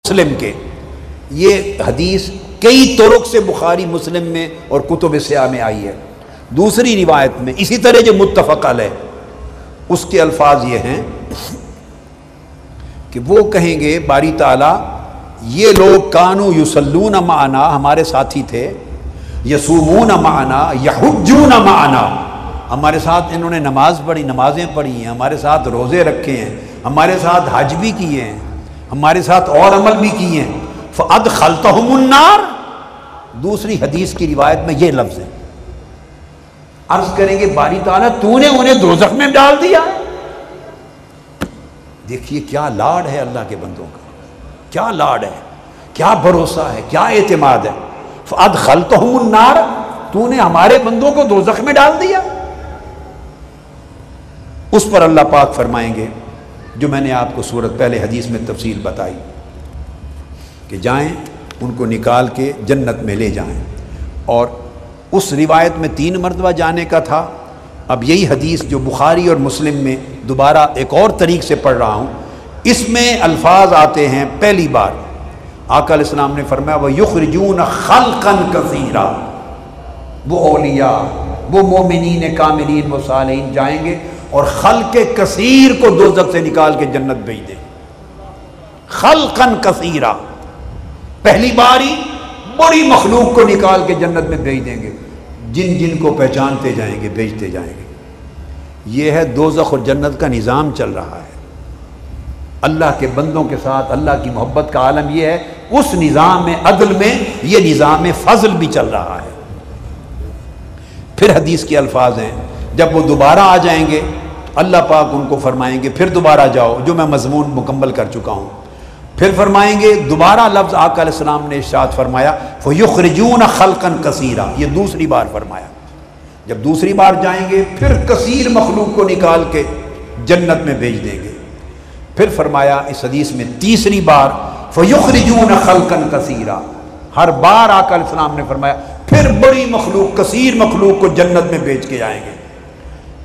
مسلم کے یہ حدیث کئی طرق سے بخاری مسلم میں اور کتب سیاہ میں آئی ہے۔ دوسری روایت میں اسی طرح جو متفق علیہ اس کے الفاظ یہ ہیں کہ وہ کہیں گے باری تعالیٰ یہ لوگ کانو یصلون معنا، ہمارے ساتھی تھے، یصومون معنا، یحجون معنا، ہمارے ساتھ انہوں نے نماز پڑھی، نمازیں پڑھی ہیں، ہمارے ساتھ روزے رکھے ہیں، ہمارے ساتھ حج بھی کیے ہیں، ہمارے ساتھ اور عمل بھی کیے ہیں، فَأَدْخَلْتَهُمُ النَّارِ۔ دوسری حدیث کی روایت میں یہ لفظ ہے، عرض کریں گے باری تعالیٰ تو نے انہیں دوزخ میں ڈال دیا۔ دیکھیے کیا لاڈ ہے اللہ کے بندوں کا، کیا لاڈ ہے، کیا بھروسہ ہے، کیا اعتماد ہے۔ فَأَدْخَلْتَهُمُ النَّارِ، تو نے ہمارے بندوں کو دوزخ میں ڈال دیا۔ اس پر اللہ پاک فرمائیں گے جو میں نے آپ کو صورت پہلے حدیث میں تفصیل بتائی کہ جائیں ان کو نکال کے جنت میں لے جائیں، اور اس روایت میں 3 مرتبہ جانے کا تھا۔ اب یہی حدیث جو بخاری اور مسلم میں دوبارہ ایک اور طریق سے پڑھ رہا ہوں، اس میں الفاظ آتے ہیں پہلی بار آقا علیہ السلام نے فرمایا وَيُخْرِجُونَ خَلْقًا كَثِيرًا، وہ اولیاء، وہ مومنین کاملین، وہ صالحین جائیں گے اور خلق کثیر کو دوزخ سے نکال کے جنت بھیج دیں۔ خلقاً کثیرا، پہلی باری بڑی مخلوق کو نکال کے جنت میں بھیج دیں گے، جن جن کو پہچانتے جائیں گے، بھیجتے جائیں گے۔ یہ ہے دوزخ اور جنت کا نظام چل رہا ہے۔ اللہ کے بندوں کے ساتھ اللہ کی محبت کا عالم یہ ہے، اس نظام عدل میں یہ نظام فضل بھی چل رہا ہے۔ پھر حدیث کے الفاظ ہیں جب وہ دوبارہ آ جائیں گے اللہ پاک ان کو فرمائیں گے پھر دوبارہ جاؤ، جو میں مضمون مکمل کر چکا ہوں۔ پھر فرمائیں گے دوبارہ لفظ آقا علیہ السلام نے ارشاد فرمایا فَيُخْرِجُونَ خَلْقًا كَثِيرًا، یہ دوسری بار فرمایا۔ جب دوسری بار جائیں گے پھر کثیر مخلوق کو نکال کے جنت میں بھیج دیں گے۔ پھر فرمایا اس حدیث میں تیسری بار فَيُخْرِجُونَ خَلْقًا كَثِيرًا، ہر بار آقا علیہ السلام نے فرمایا پھر بڑی مخلوق، کثیر مخلوق کو جنت میں بھیج کے آئیں گے۔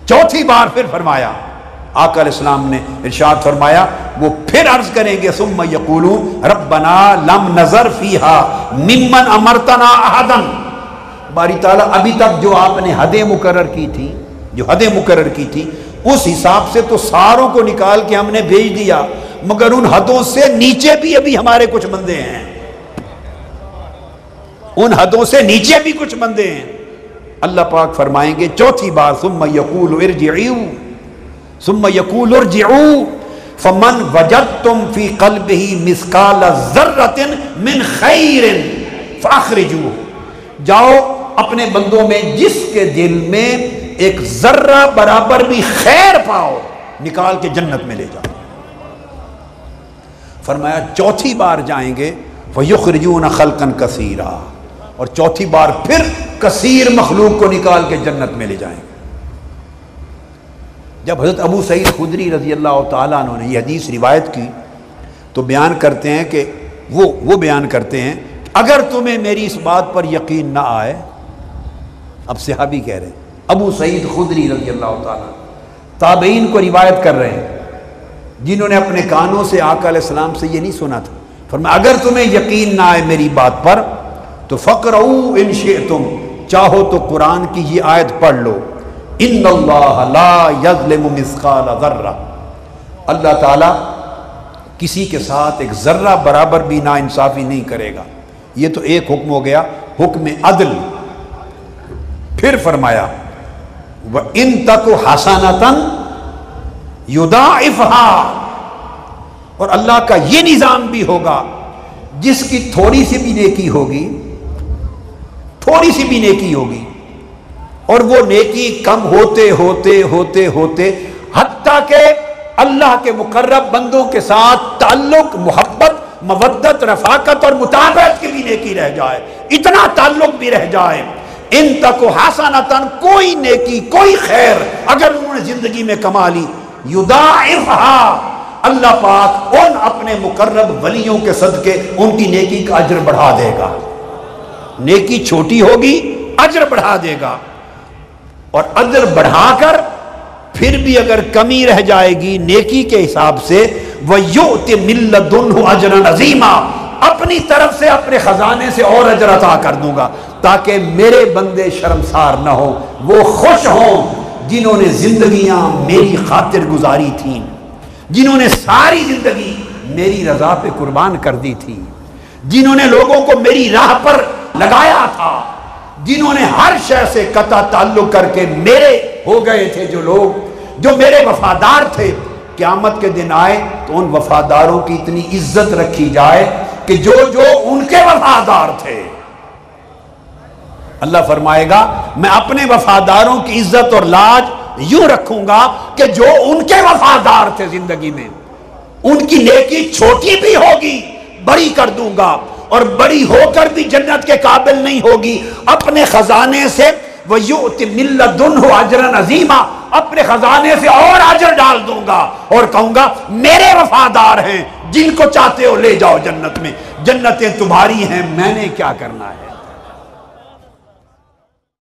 چوتھی بار پھر فرمایا آقا علیہ السلام نے ارشاد فرمایا وہ پھر عرض کریں گے ثم یقولون ربنا لم نظر فیہا ممن امرتنا احدا، باری تعالیٰ ابھی تک جو آپ نے حدیں مقرر کی تھی، جو حدیں مقرر کی تھی اس حساب سے تو ساروں کو نکال کے ہم نے بھیج دیا، مگر ان حدوں سے نیچے بھی ابھی ہمارے کچھ بندے ہیں، ان حدوں سے نیچے بھی کچھ بندے ہیں۔ اللہ پاک فرمائیں گے چوتھی بار ثم یقول ارجعوا، ثم یقول ارجعوا فمن وجدتم فی قلبہ مثقال ذرۃ من خیر فاخرجوہ، جاؤ اپنے بندوں میں جس کے دل میں ایک ذرہ برابر بھی خیر پاؤ نکال کے جنت میں لے جاؤ۔ فرمایا چوتھی بار جائیں گے فیخرجون خلقا کثیرا، اور چوتھی بار پھر کثیر مخلوق کو نکال کے جنت میں لے جائیں گے۔ جب حضرت ابو سعید خدری رضی اللہ تعالیٰ عنہ نے یہ حدیث روایت کی تو بیان کرتے ہیں کہ وہ بیان کرتے ہیں کہ اگر تمہیں میری اس بات پر یقین نہ آئے، اب صحابی کہہ رہے ہیں، ابو سعید خدری رضی اللہ تعالیٰ تابعین کو روایت کر رہے ہیں جنہوں نے اپنے کانوں سے آقا علیہ السلام سے یہ نہیں سنا تھا، فرمایا اگر تمہیں یقین نہ آئے میری بات پر تو فقرؤوا ان شئتم، چاہو تو قرآن کی یہ آیت پڑھ لو، ان اللہ لا یظلم مثقال ذرہ، اللہ تعالیٰ کسی کے ساتھ ایک ذرہ برابر بھی ناانصافی نہیں کرے گا۔ یہ تو ایک حکم ہو گیا، حکم عدل۔ پھر فرمایا وَإِن تَكُ حَسَنَةً يُضَاعِفْهَا، اور اللہ کا یہ نظام بھی ہوگا جس کی تھوڑی سی بھی نیکی ہوگی، تھوڑی سی بھی نیکی ہوگی، اور وہ نیکی کم ہوتے ہوتے ہوتے ہوتے حتیٰ کہ اللہ کے مقرب بندوں کے ساتھ تعلق، محبت، مودت، رفاقت اور مطابقت کی بھی نیکی رہ جائے، اتنا تعلق بھی رہ جائے۔ ان تک حسنۃ، کوئی نیکی، کوئی خیر اگر انہوں نے زندگی میں کما لی، یضاعفھا، اللہ پاک ان اپنے مقرب ولیوں کے صدقے ان کی نیکی کا اجر بڑھا دے گا۔ نیکی چھوٹی ہوگی اجر بڑھا دے گا، اور اجر بڑھا کر پھر بھی اگر کمی رہ جائے گی نیکی کے حساب سے وَيُؤْتِ مِن لَّدُنْهُ أَجْرًا عَظِيمًا، اپنی طرف سے اپنے خزانے سے اور اجر عطا کر دوں گا تاکہ میرے بندے شرمسار نہ ہو، وہ خوش ہوں جنہوں نے زندگیاں میری خاطر گزاری تھیں، جنہوں نے ساری زندگی میری رضا پہ قربان کر دی تھی، جنہوں نے لوگوں کو میری راہ پر لگایا تھا، جنہوں نے ہر شے سے قطع تعلق کر کے میرے ہو گئے تھے، جو لوگ جو میرے وفادار تھے، قیامت کے دن آئے تو ان وفاداروں کی اتنی عزت رکھی جائے کہ جو ان کے وفادار تھے، اللہ فرمائے گا میں اپنے وفاداروں کی عزت اور لاج یوں رکھوں گا کہ جو ان کے وفادار تھے زندگی میں، ان کی نیکی چھوٹی بھی ہوگی بڑی کر دوں گا، اور بڑی ہو کر بھی جنت کے قابل نہیں ہوگی، اپنے خزانے سے وَيُؤْتِ مِن لَّدُنْهُ أَجْرًا عَظِيمًا، اپنے خزانے سے اور اجر ڈال دوں گا اور کہوں گا میرے وفادار ہیں، جن کو چاہتے ہو لے جاؤ جنت میں، جنتیں تمہاری ہیں، میں نے کیا کرنا ہے۔